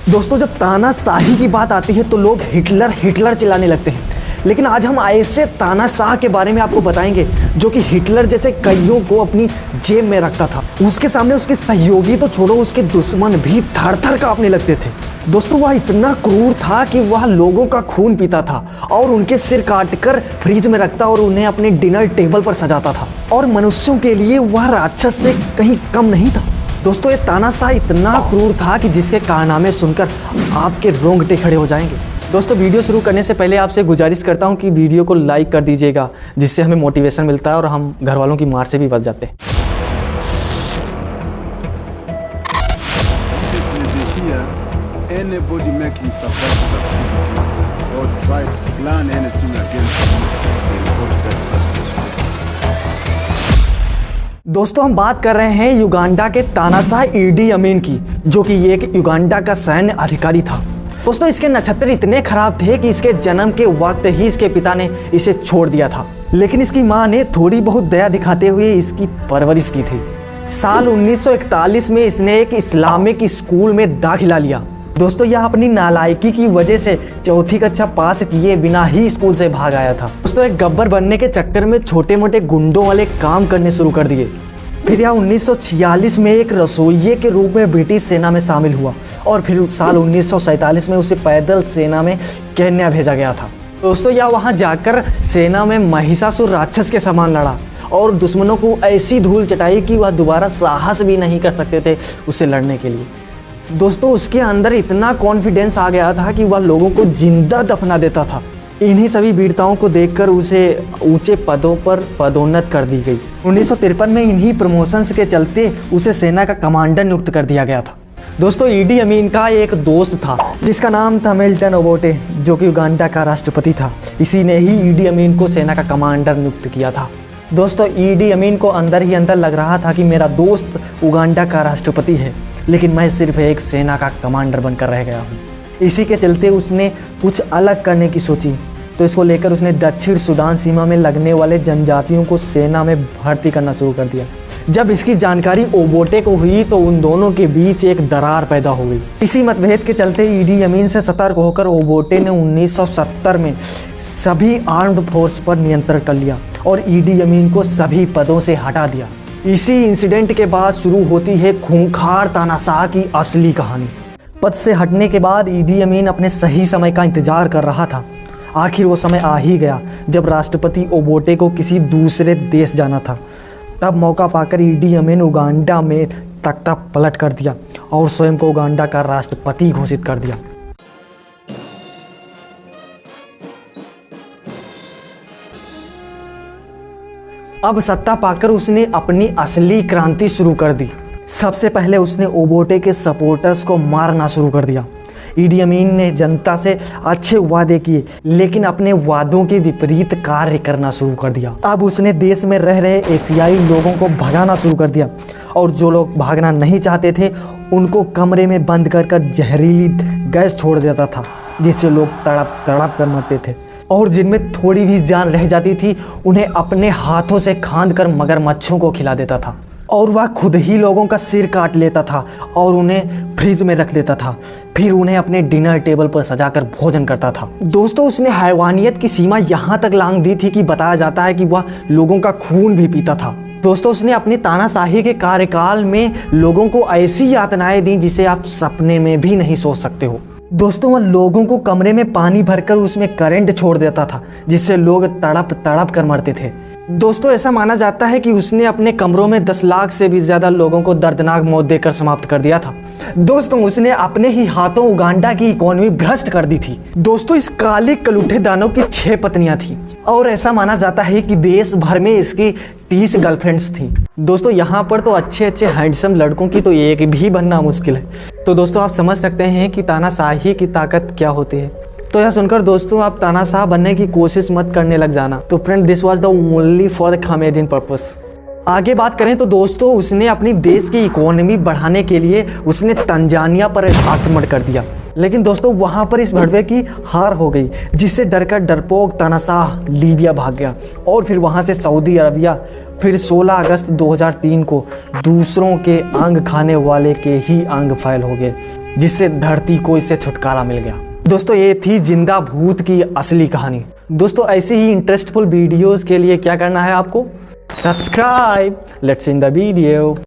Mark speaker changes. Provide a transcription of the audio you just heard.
Speaker 1: दोस्तों, जब तानाशाही की बात आती है तो लोग हिटलर हिटलर चिल्लाने लगते हैं, लेकिन आज हम ऐसे तानाशाह के बारे में आपको बताएंगे जो कि हिटलर जैसे कईयों को अपनी जेब में रखता था। उसके सामने उसके सहयोगी तो छोड़ो, उसके दुश्मन भी थर थर कांपने लगते थे। दोस्तों, वह इतना क्रूर था कि वह लोगों का खून पीता था और उनके सिर काटकर फ्रिज में रखता और उन्हें अपने डिनर टेबल पर सजाता था, और मनुष्यों के लिए वह राक्षस से कहीं कम नहीं था। दोस्तों, ये तानाशाह इतना क्रूर था कि जिसके कारनामे सुनकर आपके रोंगटे खड़े हो जाएंगे। दोस्तों, वीडियो शुरू करने से पहले आपसे गुजारिश करता हूं कि वीडियो को लाइक कर दीजिएगा, जिससे हमें मोटिवेशन मिलता है और हम घर वालों की मार से भी बच जाते हैं।
Speaker 2: Anybody making supposed or try to plan anything against
Speaker 1: दोस्तों, हम बात कर रहे हैं युगांडा के तानाशाह ईडी अमीन की, जो कि ये एक युगांडा का सैन्य अधिकारी था। दोस्तों, इसके नक्षत्र इतने खराब थे कि इसके जन्म के वक्त ही इसके पिता ने इसे छोड़ दिया था, लेकिन इसकी मां ने थोड़ी बहुत दया दिखाते हुए इसकी परवरिश की थी। साल 1941 में इसने एक इस्लामिक स्कूल में दाखिला लिया। दोस्तों, यह अपनी नालायकी की वजह से चौथी कक्षा पास किए बिना ही स्कूल से भाग आया था। दोस्तों, एक गब्बर बनने के चक्कर में छोटे मोटे गुंडों वाले काम करने शुरू कर दिए। फिर यह 1946 में एक रसोइये के रूप में ब्रिटिश सेना में शामिल हुआ, और फिर साल 1947 में उसे पैदल सेना में केन्या भेजा गया था। दोस्तों, यह वहाँ जाकर सेना में महिषासुर राक्षस के समान लड़ा और दुश्मनों को ऐसी धूल चटाई कि वह दोबारा साहस भी नहीं कर सकते थे उससे लड़ने के लिए। दोस्तों, उसके अंदर इतना कॉन्फिडेंस आ गया था कि वह लोगों को जिंदा दफना देता था। इन्हीं सभी वीरताओं को देखकर उसे ऊंचे पदों पर पदोन्नत कर दी गई। 1953 में इन्हीं प्रमोशंस के चलते उसे सेना का कमांडर नियुक्त कर दिया गया था। दोस्तों, ईडी अमीन का एक दोस्त था जिसका नाम था मिल्टन ओबोटे, जो कि युगांडा का राष्ट्रपति था। इसी ने ही ईडी अमीन को सेना का कमांडर नियुक्त किया था। दोस्तों, ईडी अमीन को अंदर ही अंदर लग रहा था कि मेरा दोस्त उगांडा का राष्ट्रपति है, लेकिन मैं सिर्फ एक सेना का कमांडर बनकर रह गया हूँ। इसी के चलते उसने कुछ अलग करने की सोची, तो इसको लेकर उसने दक्षिण सूडान सीमा में लगने वाले जनजातियों को सेना में भर्ती करना शुरू कर दिया। जब इसकी जानकारी ओबोटे को हुई तो उन दोनों के बीच एक दरार पैदा हो गई। इसी मतभेद के चलते ईडी अमीन से सतर्क होकर ओबोटे ने 1970 में सभी आर्म्ड फोर्स पर नियंत्रण कर लिया और ईडी अमीन को सभी पदों से हटा दिया। इसी इंसिडेंट के बाद शुरू होती है खूंखार तानाशाह की असली कहानी। पद से हटने के बाद ईडी अमीन अपने सही समय का इंतजार कर रहा था। आखिर वो समय आ ही गया जब राष्ट्रपति ओबोटे को किसी दूसरे देश जाना था। तब मौका पाकर ईडी अमीन उगांडा में तख्ता पलट कर दिया और स्वयं को उगांडा का राष्ट्रपति घोषित कर दिया। अब सत्ता पाकर उसने अपनी असली क्रांति शुरू कर दी। सबसे पहले उसने ओबोटे के सपोर्टर्स को मारना शुरू कर दिया। ईडी अमीन ने जनता से अच्छे वादे किए, लेकिन अपने वादों के विपरीत कार्य करना शुरू कर दिया। अब उसने देश में रह रहे एशियाई लोगों को भगाना शुरू कर दिया, और जो लोग भागना नहीं चाहते थे उनको कमरे में बंद कर जहरीली गैस छोड़ देता था, जिससे लोग तड़प तड़प कर मरते थे, और जिनमें थोड़ी भी जान रह जाती थी उन्हें अपने हाथों से खांद कर मगरमच्छों को खिला देता था। और वह खुद ही लोगों का सिर काट लेता था और उन्हें फ्रिज में रख देता था, फिर उन्हें अपने डिनर टेबल पर सजाकर भोजन करता था। दोस्तों, उसने हैवानियत की सीमा यहाँ तक लांघ दी थी कि बताया जाता है कि वह लोगों का खून भी पीता था। दोस्तों, उसने अपनी तानाशाही के कार्यकाल में लोगों को ऐसी यातनाएं दी जिसे आप सपने में भी नहीं सोच सकते हो। दोस्तों, वह लोगों को कमरे में पानी भरकर उसमें करंट छोड़ देता था, जिससे लोग तड़प तड़प कर मरते थे। दोस्तों, ऐसा माना जाता है कि उसने अपने कमरों में 10 लाख से भी ज्यादा लोगों को दर्दनाक मौत देकर समाप्त कर दिया था। दोस्तों, उसने अपने ही हाथों उगांडा की इकोनॉमी भ्रष्ट कर दी थी। दोस्तों, इस काले कलूठे दानव की 6 पत्नियां थीं, और ऐसा माना जाता है कि देश भर में इसकी 30 गर्लफ्रेंड्स थीं। दोस्तों, यहाँ पर तो अच्छे अच्छे हैंडसम लड़कों की तो एक भी बनना मुश्किल है। तो दोस्तों, आप समझ सकते हैं कि तानाशाही की ताकत क्या होती है। तो यह सुनकर दोस्तों आप तानाशाह बनने की कोशिश मत करने लग जाना। तो friend, this was the only for the comedian purpose. आगे बात करें तो दोस्तों, उसने अपनी देश की इकोनॉमी बढ़ाने के लिए उसने तंजानिया पर आक्रमण कर दिया, लेकिन दोस्तों वहाँ पर इस भड़वे की हार हो गई, जिससे डरकर डरपोक तानाशाह लीबिया भाग गया और फिर वहाँ से सऊदी अरबिया। फिर 16 अगस्त 2003 को दूसरों के अंग खाने वाले के ही अंग फाइल हो गए। जिससे धरती को इससे छुटकारा मिल गया। दोस्तों ये थी जिंदा भूत की असली कहानी। दोस्तों ऐसे ही इंटरेस्टफुल वीडियोस के लिए क्या करना है आपको? Subscribe. Let's in the video.